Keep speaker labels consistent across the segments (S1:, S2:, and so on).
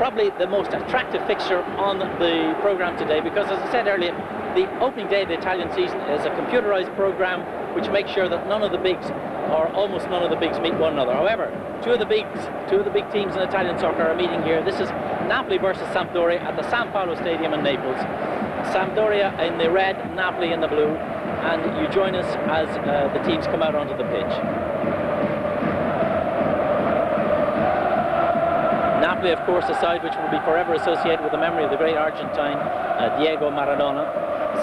S1: probably the most attractive fixture on the programme today, because as I said earlier, the opening day of the Italian season is a computerised programme which makes sure that none of the bigs, or almost none of the bigs, meet one another. However, two of the big teams in Italian soccer are meeting here. This is Napoli versus Sampdoria at the San Paolo Stadium in Naples. Sampdoria in the red, Napoli in the blue, and you join us as the teams come out onto the pitch. Napoli, of course, a side which will be forever associated with the memory of the great Argentine Diego Maradona.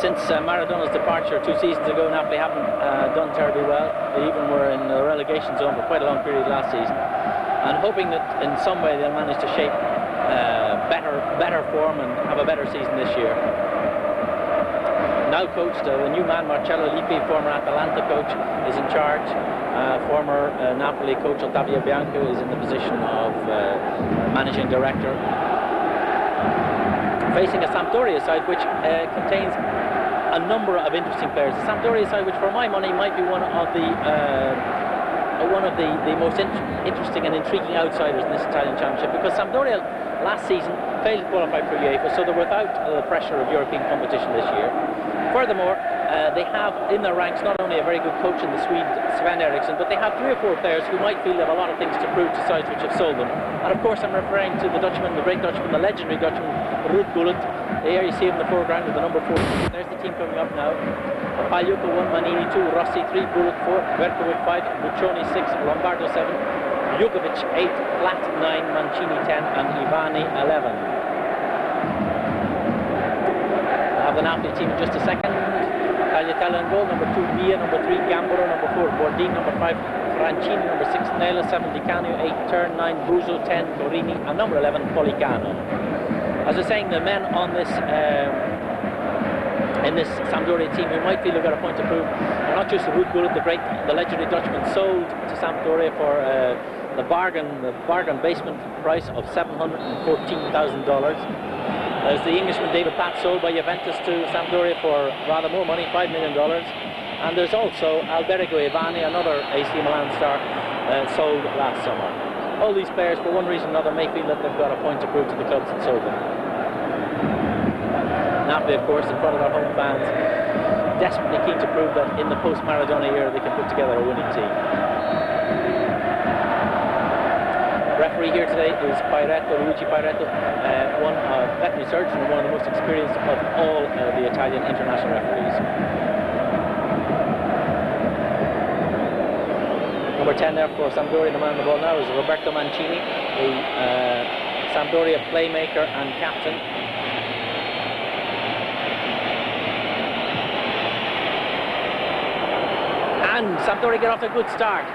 S1: Since Maradona's departure 2 seasons ago, Napoli haven't done terribly well. They even were in the relegation zone for quite a long period last season. And hoping that in some way they'll manage to shape better form and have a better season this year. Now coached, the new man Marcello Lippi, former Atalanta coach, is in charge. Former Napoli coach Ottavio Bianco is in the position of managing director. Facing a Sampdoria side which contains a number of interesting players. The Sampdoria side, which for my money might be one of the most interesting and intriguing outsiders in this Italian Championship, because Sampdoria last season failed to qualify for UEFA, so they're without the pressure of European competition this year. Furthermore, they have in their ranks not only a very good coach in the Swede, Sven Eriksson, but they have 3 or 4 players who might feel they have a lot of things to prove to sides which have sold them. And of course I'm referring to the Dutchman, the great Dutchman, the legendary Dutchman, Ruud Gullit. There you see him in the foreground with the number 4. There's the team coming up now. Pagliuca 1, Manini 2, Rossi 3, Gullit 4, Verkovic 5, Buccioni 6, Lombardo 7, Jugovic 8, Platt 9, Mancini 10, and Ivani 11. We'll have the Napoli team in just a second. Tagliatella in goal, number 2 Via, number 3 Gambaro, number 4 Bordin, number 5 Francini, number 6 Nela, 7 Di Canio, 8 Turn, 9 Buso, 10 Torini, and number 11 Policano. As I was saying, the men on this in this Sampdoria team who might feel they've got a point to prove are not just Ruud Gullit, the legendary Dutchman, sold to Sampdoria for the bargain basement price of $714,000. There's the Englishman David Platt, sold by Juventus to Sampdoria for rather more money, $5 million. And there's also Alberigo Ivani, another AC Milan star, sold last summer. All these players, for one reason or another, may feel that they've got a point to prove to the clubs that sold them. Napoli, of course, in front of their home fans, desperately keen to prove that in the post-Maradona era they can put together a winning team. Referee here today is Luigi Pairetto, one veterinary surgeon and one of the most experienced of all the Italian international referees. Number 10 there for Sampdoria, the man on the ball now, is Roberto Mancini, the Sampdoria playmaker and captain. And Sampdoria get off to a good start.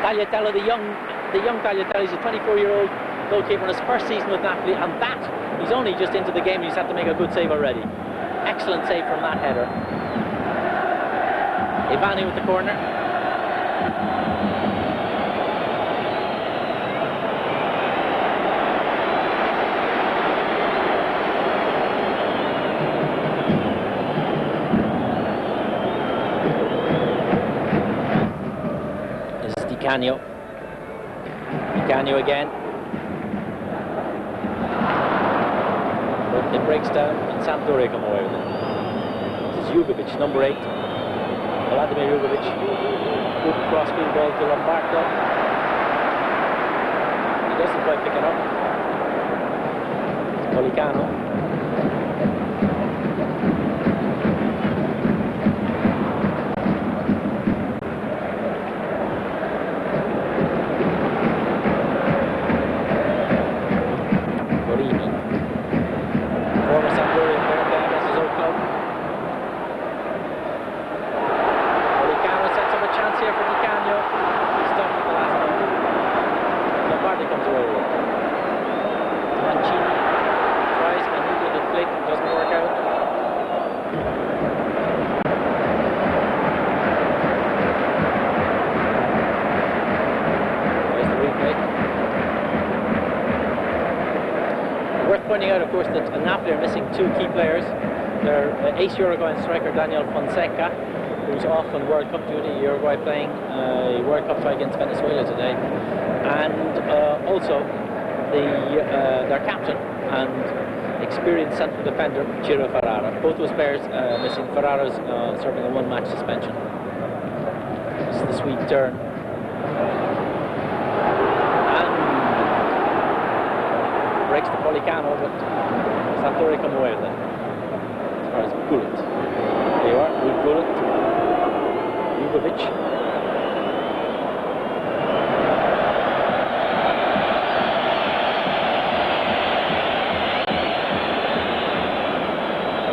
S1: Tagliatella, the young Tagliatella, he's a 24-year-old goalkeeper in his first season with Napoli, and he's only just into the game, he's had to make a good save already. Excellent save from that header. Ivani with the corner. This is Di Canio again. But it breaks down and Sampdoria come away with it. This is Jugovic, number 8. Vladimir Jugovic. Good cross-field ball to Lombardo. He doesn't quite pick it up. It's Policano. Pointing out, of course, that Napoli are missing 2 key players. Their ace Uruguayan striker Daniel Fonseca, who's off on World Cup duty. Uruguay playing a World Cup tie against Venezuela today, and also their captain and experienced central defender Ciro Ferrara. Both those players missing. Ferrara's serving a one-match suspension. This is the Swede turn. And breaks the Policano, but Sampdoria come away with it. As far as Gullit. There you are, Gullit. Jugovic.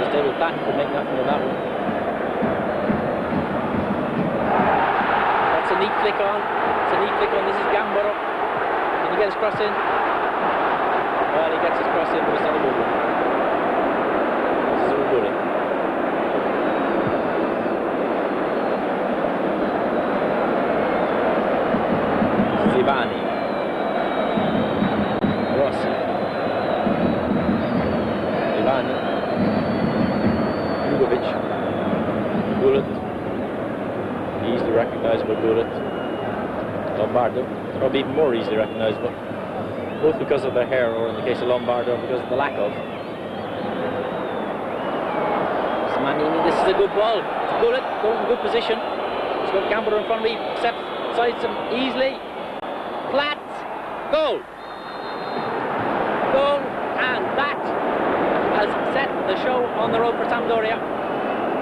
S1: David Platt could make nothing of that one. That's a neat flick on. It's a neat flick on. This is Gambaro. Can he get his cross in? Well, he gets his cross in, but it's not a good one. This is Ruguri. Zivani. Rossi. Zivani. Gullit, easily recognisable Gullit. Lombardo, probably even more easily recognisable, both because of their hair, or in the case of Lombardo, because of the lack of. So Manini, this is a good ball. It's Gullit, going in good position. He's got Gambaro in front of me, accepts, sides him easily. Platt, goal! Goal, and that has set the show on the road for Sampdoria.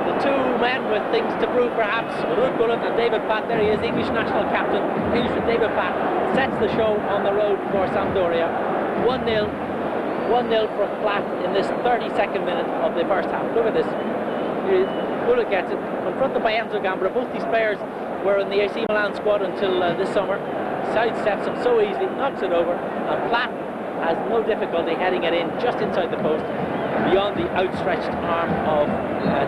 S1: The two men with things to prove, perhaps, Ruud Gullit and David Platt. There he is, English national captain. Englishman David Platt sets the show on the road for Sampdoria. 1-0. 1-0 for Platt in this 32nd minute of the first half. Look at this. Here it is. Gullit gets it, confronted by Enzo Gambaro. Both these players were in the AC Milan squad until this summer. Sidesteps him so easily, knocks it over, and Platt has no difficulty heading it in just inside the post, beyond the outstretched arm of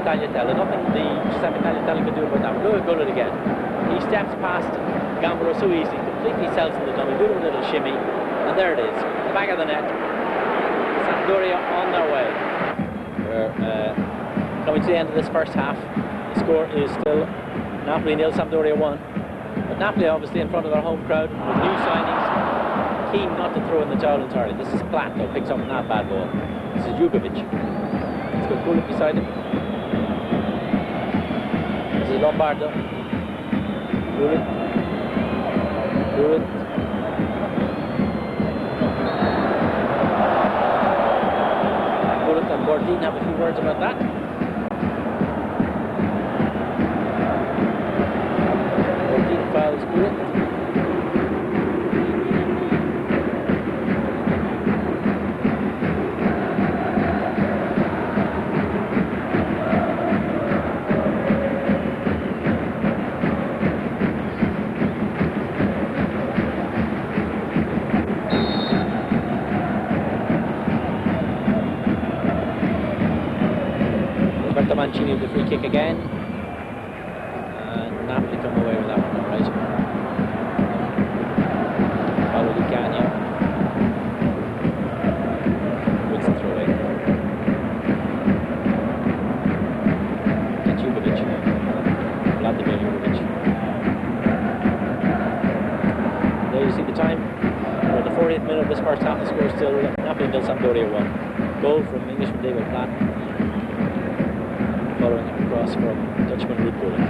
S1: Tagliatella. Nothing the Giuseppe Tagliatella could do about that. Look at Gullit again. He steps past Gambaro so easily, completely sells in the dummy, beautiful little shimmy, and there it is, the back of the net. Sampdoria on their way. We're coming to the end of this first half. The score is still Napoli 0, Sampdoria 1. But Napoli obviously in front of their home crowd with new signings, keen not to throw in the towel entirely. This is Platt though, picks up that bad ball. This is Jugovic. He's got Gullit beside him. This is Lombardo. Gullit. Gullit. Gullit and Bordin have a few words about that. Bordin fouls Gullit. Mancini with the free kick again, and Napoli come away with that one, right? Paolo Di Canio wins the throw in. It's Jugovic, Vladimir Jugovic. There you see the time. We're at the 40th minute of this first half. The score is still Napoli 0, Sampdoria 1. Goal from Englishman David Platt, following a cross from Dutchman Ruud Gullit.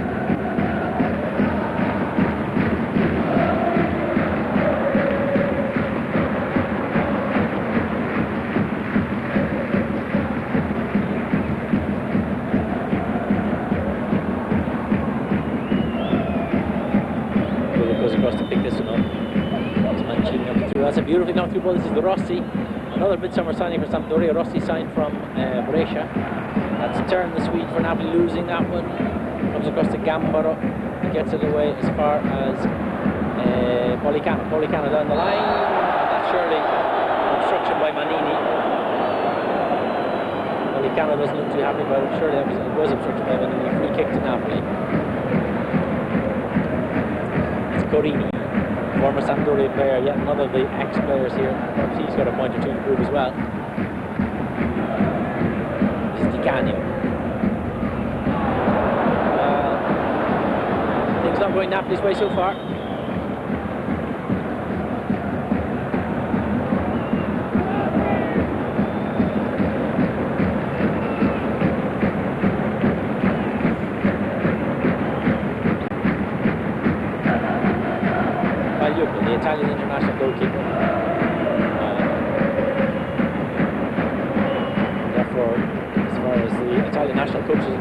S1: Gullit goes across to pick this one up. That's Mancini knocked it through. That's a beautifully knocked through ball. This is the Rossi, another midsummer signing for Sampdoria. Rossi signed from Brescia. That's a turn the Swede for Napoli, losing that one. Comes across to Gambaro. He gets it away as far as Policano. Policano down the line. That's surely obstruction by Manini. Policano doesn't look too happy about it. Surely it was obstruction by Manini. Free kick to Napoli. It's Corini, former Sampdoria player, yet another of the ex-players here. Perhaps he's got a point or two to prove as well. Things not going Napoli's way so far.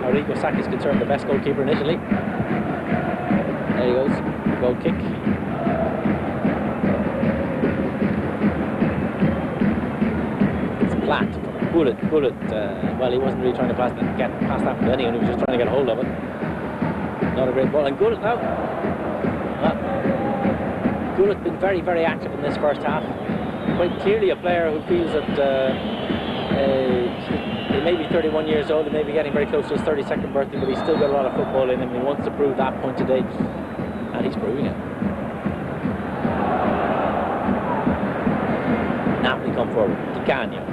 S1: Arrigo Sacchi is concerned, the best goalkeeper in Italy. There he goes, goal kick. It's flat. Bullet. Well, he wasn't really trying to get past that to anyone. He was just trying to get a hold of it. Not a great ball. And Gullit now. Gullit been very, very active in this first half. Quite clearly a player who feels that he may be 31 years old, he may be getting very close to his 32nd birthday, but he's still got a lot of football in him. He wants to prove that point today, and he's proving it. Napoli come forward. Di Canio.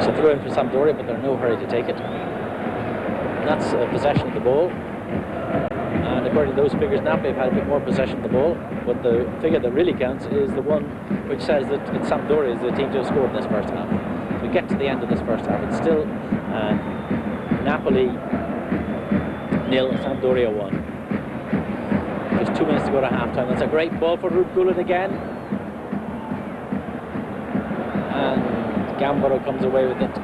S1: So throw in for Sampdoria, but they're in no hurry to take it. And that's possession of the ball. And according to those figures, Napoli have had a bit more possession of the ball, but the figure that really counts is the one which says that it's Sampdoria is the team to have scored in this first half. If we get to the end of this first half, it's still Napoli 0, Sampdoria 1. Just 2 minutes to go to half-time. That's a great ball for Ruud Gullit again. And Gambaro comes away with it.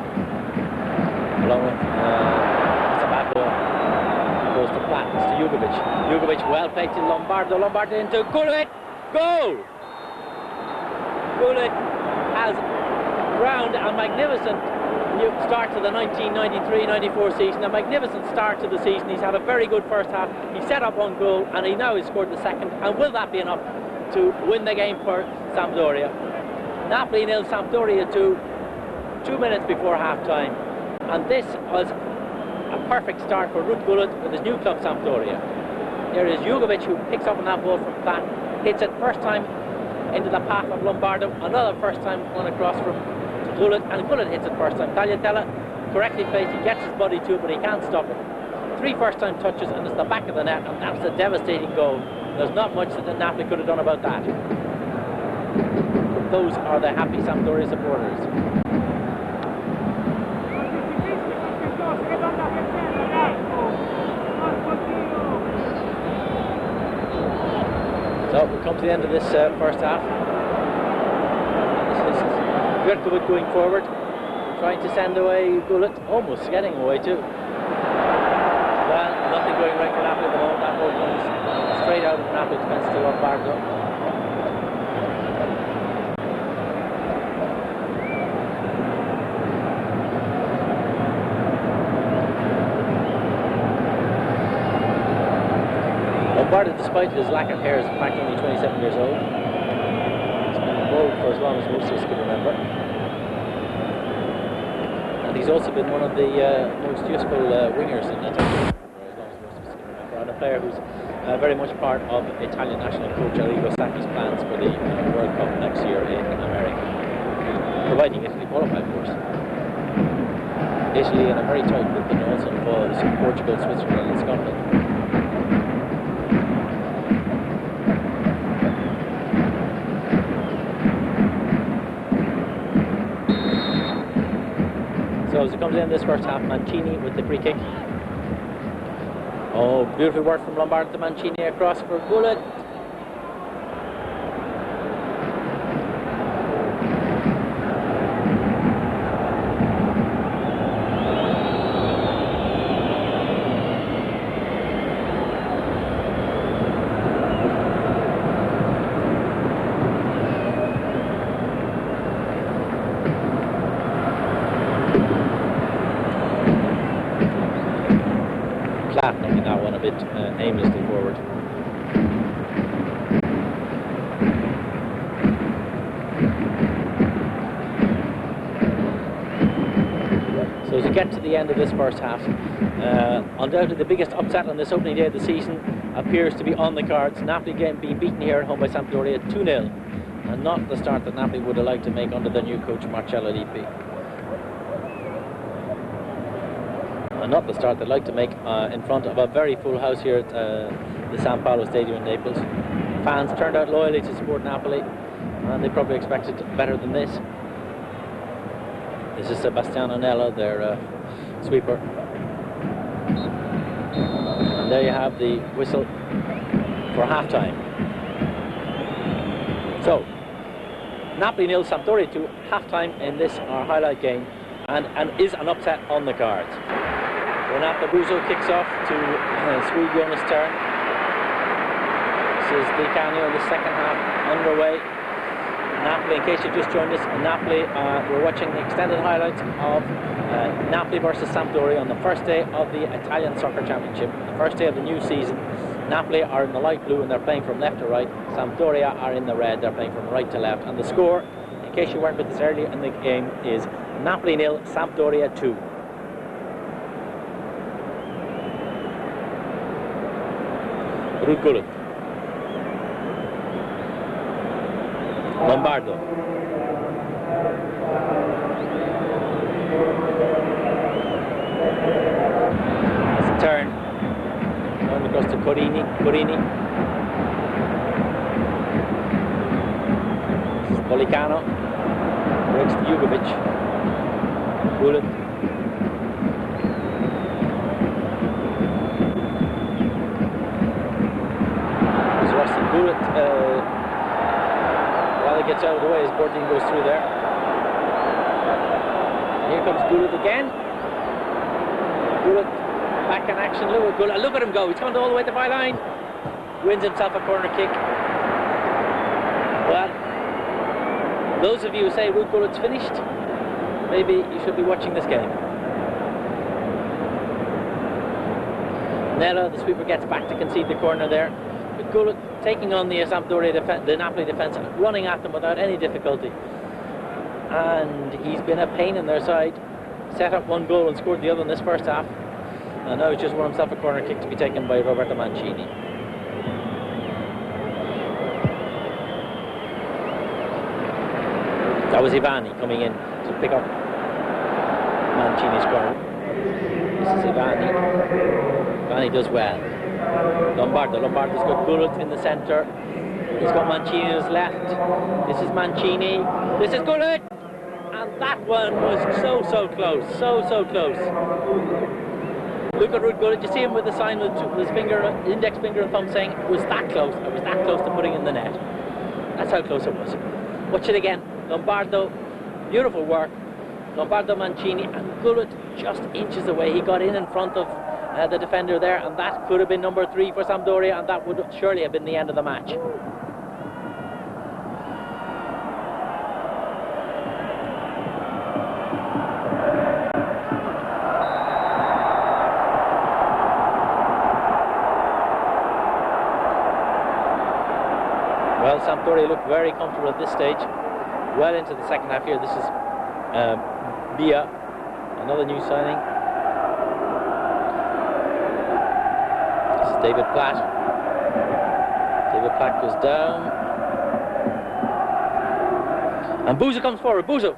S1: Along with it's a bad ball. Goes to flat, it's to Jugovic. Jugovic well played to Lombardo. Lombardo into Gullit. Goal! Gullit has ground a magnificent start to the 1993-94 season. A magnificent start to the season. He's had a very good first half. He set up on goal and he now has scored the second. And will that be enough to win the game for Sampdoria? Napoli 0, Sampdoria 2, 2 minutes before half-time. And this was a perfect start for Ruud Gullit with his new club Sampdoria. There is Jugovic who picks up on that ball from flat, hits it first time into the path of Lombardo, another first time on across from Gullit, and Gullit hits it first time. Tagliatella correctly placed, he gets his body to it, but he can't stop it. 3 first-time touches, and it's the back of the net, and that's a devastating goal. There's not much that Napoli could have done about that. Those are the happy Sampdoria supporters. So we come to the end of this first half. This is Verkovic going forward, trying to send away Gullit, almost getting away too. Well, nothing going right for Napoli at the moment. That ball comes straight out of Napoli defence to Lombardo. Lombardo, despite his lack of hair, is in fact only 27 years old. He's been bald for as long as most of us can remember. And he's also been one of the most useful wingers in that for as long as most of us can remember. And a player who's very much part of Italian national coach Arrigo Sacchi's plans for the World Cup next year in America. Providing Italy qualify, of course. Italy in a very tight group that also involves Portugal, Switzerland and Scotland. So as it comes in this first half, Mancini with the free kick. Oh, beautiful work from Lombardo to Mancini across for Gullit. Flattening that one a bit aimlessly forward. So as we get to the end of this first half, undoubtedly the biggest upset on this opening day of the season appears to be on the cards. Napoli again being beaten here at home by Sampdoria 2-0, and not the start that Napoli would have liked to make under the new coach Marcello Lippi. And not the start they'd like to make in front of a very full house here at the San Paolo Stadium in Naples. fans turned out loyally to support Napoli, and they probably expected better than this. This is Sebastiano Nella, their sweeper. And there you have the whistle for half-time. So, Napoli 0, Sampdoria 2, half-time in this, our highlight game, and is an upset on the cards. Renato Buzo kicks off to Swede Jonas' turn. This is Di Canio in the second half underway. Napoli, in case you've just joined us, Napoli, we're watching the extended highlights of Napoli versus Sampdoria on the first day of the Italian Soccer Championship, the first day of the new season. Napoli are in the light blue and they're playing from left to right. Sampdoria are in the red, they're playing from right to left. And the score, in case you weren't with us earlier in the game, is Napoli 0, Sampdoria 2. Ruud Gullit. Lombardo. It's a turn. Going across to Corini. This is Policano. Breaks to Jugovic. Gullit. There's Rusty Gullit. While he gets out of the way, his boarding goes through there. Here comes Gullit again. Gullit back in action. Look at him go. He's gone all the way to the byline. Wins himself a corner kick. Well, those of you who say Ruud Gullit's finished, maybe you should be watching this game. Nella, the sweeper, gets back to concede the corner there. But Gullit taking on the Sampdoria the Napoli defence, running at them without any difficulty. And he's been a pain in their side. Set up one goal and scored the other in this first half. And now he's just won himself a corner kick to be taken by Roberto Mancini. That was Ivani coming in to pick up Mancini's corner. This is Ivani. Ivani does well. Lombardo's got Gullit in the centre. He's got Mancini on his left. This is Mancini. This is Gullit! And that one was so close. So close. Look at Ruud Gullit. You see him with the sign with his finger, index finger and thumb saying, it was that close. I was that close to putting in the net. That's how close it was. Watch it again. Lombardo, beautiful work. Lombardo, Mancini, and Gullit just inches away. He got in front of the defender there, and that could have been number 3 for Sampdoria, and that would surely have been the end of the match. Well, Sampdoria look very comfortable at this stage, well into the second half here. This is Bia, another new signing. This is David Platt. David Platt goes down. And Buzo comes forward. Buzo.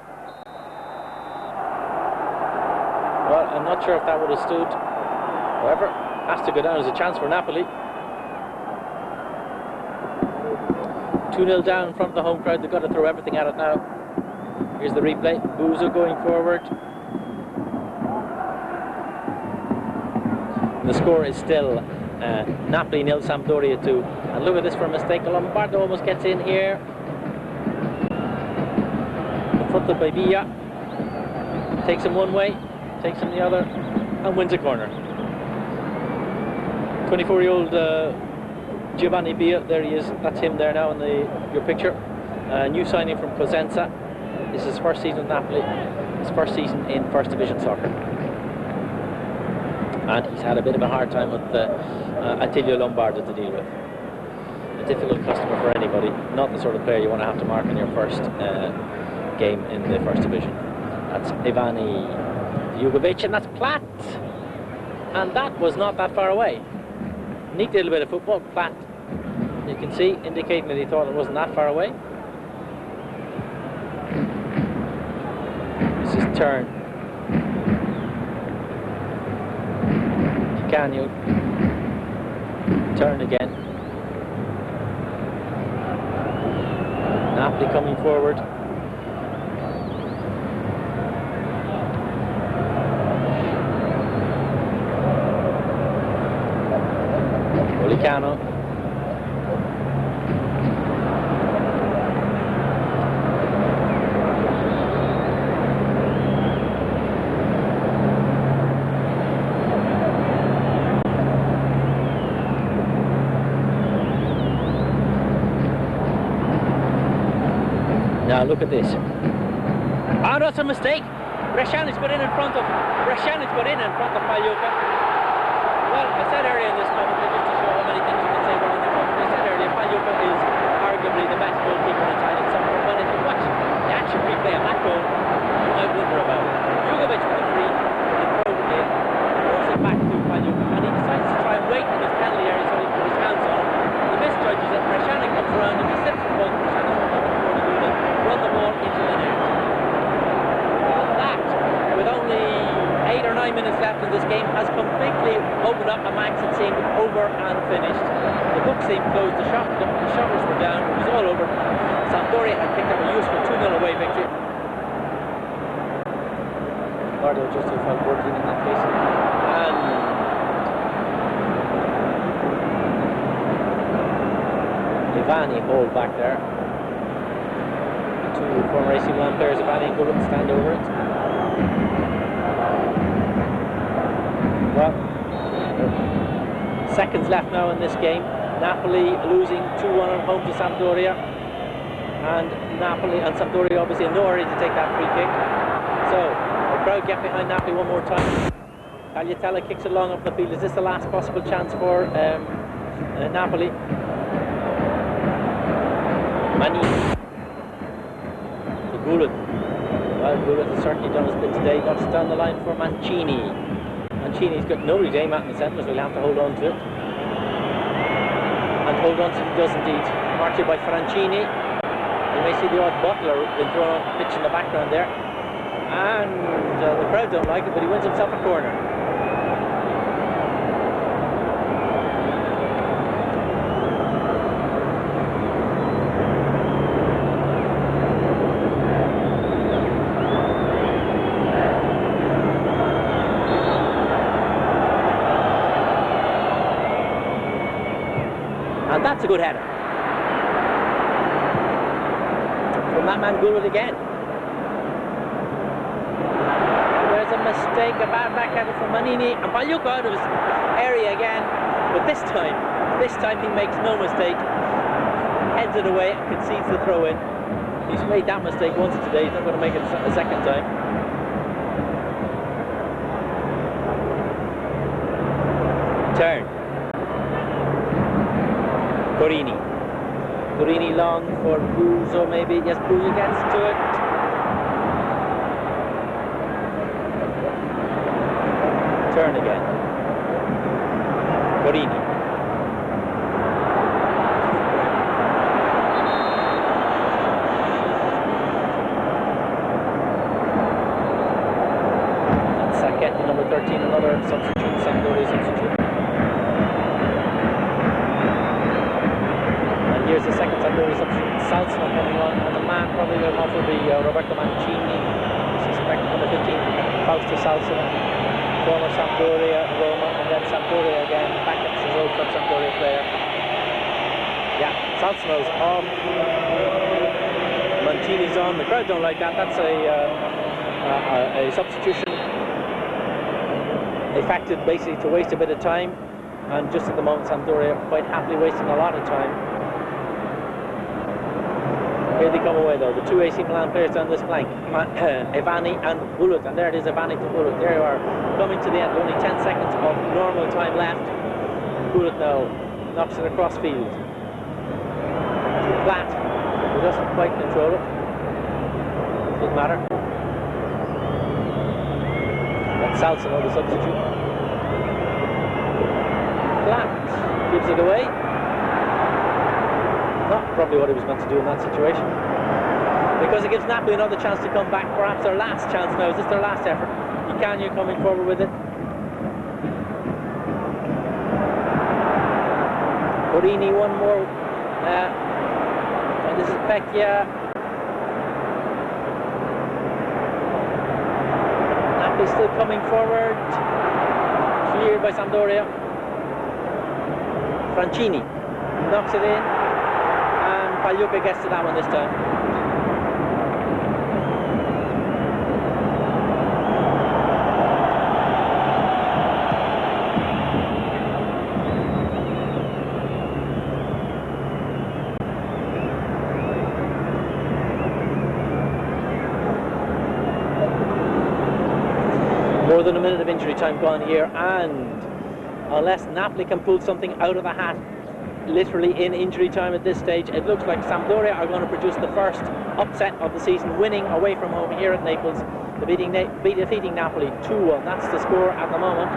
S1: Well, I'm not sure if that would have stood. However, has to go down as a chance for Napoli. 2-0 down in front of the home crowd. They've got to throw everything at it now. Here's the replay. Buzo going forward. And the score is still Napoli 0, Sampdoria 2. And look at this for a mistake. Lombardo almost gets in here. Confronted by Villa. Takes him one way, takes him the other, and wins a corner. 24-year-old Giovanni Bia, there he is. That's him there now in your picture. New signing from Cosenza. This is his first season with Napoli, his first season in First Division soccer. And he's had a bit of a hard time with Attilio Lombardo to deal with. A difficult customer for anybody, not the sort of player you want to have to mark in your first game in the First Division. That's Ivani Jugovic, and that's Platt. And that was not that far away. Neat little bit of football. Platt, you can see, indicating that he thought it wasn't that far away. This is turn. Canio. Turn again. Napoli coming forward. Policano. Now look at this. Oh, that's a mistake. Bresciani's got in front of Pagliuca. Well, I said earlier in this commentary, just to show how many things you can say wrong in the commentary, I said earlier, Pagliuca is arguably the best goalkeeper in Italian soccer. But if you watch the action replay of that goal, you might wonder about it. Jugovic with the free, with the throw in, throws it back to Pagliuca, and he decides to try and wait in his penalty area so he can put his hands on it. He misjudges it. Bresciani comes around and he slips the ball. Bresciani run the ball into the net. Well, that, with only 8 or 9 minutes left in this game, has completely opened up a match that seemed over and finished. The book seemed closed, the shutters were down, it was all over. Sampdoria had picked up a useful 2-0 away victory. Ricardo just felt working in that case. And Ivani hold back there. Two former AC Milan players, Ivani and Gullit, stand over it. Well, seconds left now in this game. Napoli losing 2-1 at home to Sampdoria, and Napoli and Sampdoria obviously in no hurry to take that free kick. So the crowd get behind Napoli one more time. Tagliatella kicks it long up the field. Is this the last possible chance for Napoli? Mani to Gullit. Well, Gullit has certainly done his bit today. Got it down the line for Mancini. Mancini's got nobody to aim at in the centre, so he'll have to hold on to it. And hold on to it, he does indeed. Marked by Francini. You may see the odd Butler being thrown on the pitch in the background there. And the crowd don't like it, but he wins himself a corner. And that's a good header. From that man Gullit again. And there's a mistake, a bad back header from Manini, and Pagliuca out of his area again. But this time he makes no mistake. Heads it away and concedes the throw in. He's made that mistake once today, he's not going to make it a second time. Turn. Gorini long for Buzo maybe. Yes, Buzo gets to it. Turn again. Gorini. That's Sacchetti, number 13, another substitute, Sampdoria substitute. Here's the second Sampdoria substitute, Salsano coming on, and the man probably going off will be Roberto Mancini, suspect number 15, Fausto Salsano, former Sampdoria, Roma, and then Sampdoria again, back up his old club Sampdoria player. Yeah, Salsano's off, Mancini's on, the crowd don't like that, that's a substitution effected basically to waste a bit of time, and just at the moment Sampdoria quite happily wasting a lot of time. Here they come away though, the two AC Milan players down this flank, Ivani and Gullit, and there it is, Ivani to Gullit. There you are, coming to the end, only 10 seconds of normal time left. Gullit now knocks it across field. Too flat, he doesn't quite control it. Doesn't matter. That's Salsano, the substitute. Flat, gives it away. Not probably what he was meant to do in that situation, because it gives Napoli another chance to come back, perhaps their last chance now. Is this their last effort? Icanio coming forward with it. Gorini, one more And this is Pecchia. Napoli still coming forward. Cleared by Sampdoria. Francini knocks it in, and Pagliuca gets to that one this time. More than a minute of injury time gone here, and unless Napoli can pull something out of the hat, literally in injury time at this stage, it looks like Sampdoria are going to produce the first upset of the season, winning away from home here at Naples, defeating Napoli 2-1. That's the score at the moment.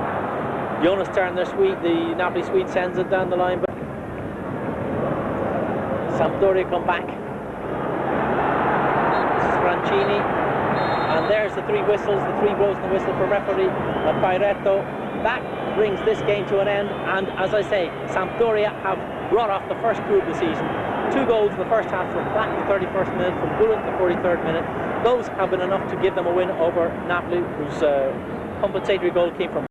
S1: Jonas Turner, the Napoli Swede, sends it down the line, but Sampdoria come back. This is Francini, and there's the three whistles, the three blows and the whistle for referee Pairetto. That brings this game to an end, and as I say, Sampdoria have brought off the first coup of the season. 2 goals in the first half from Black the 31st minute, from Bullen the 43rd minute. Those have been enough to give them a win over Napoli, whose compensatory goal came from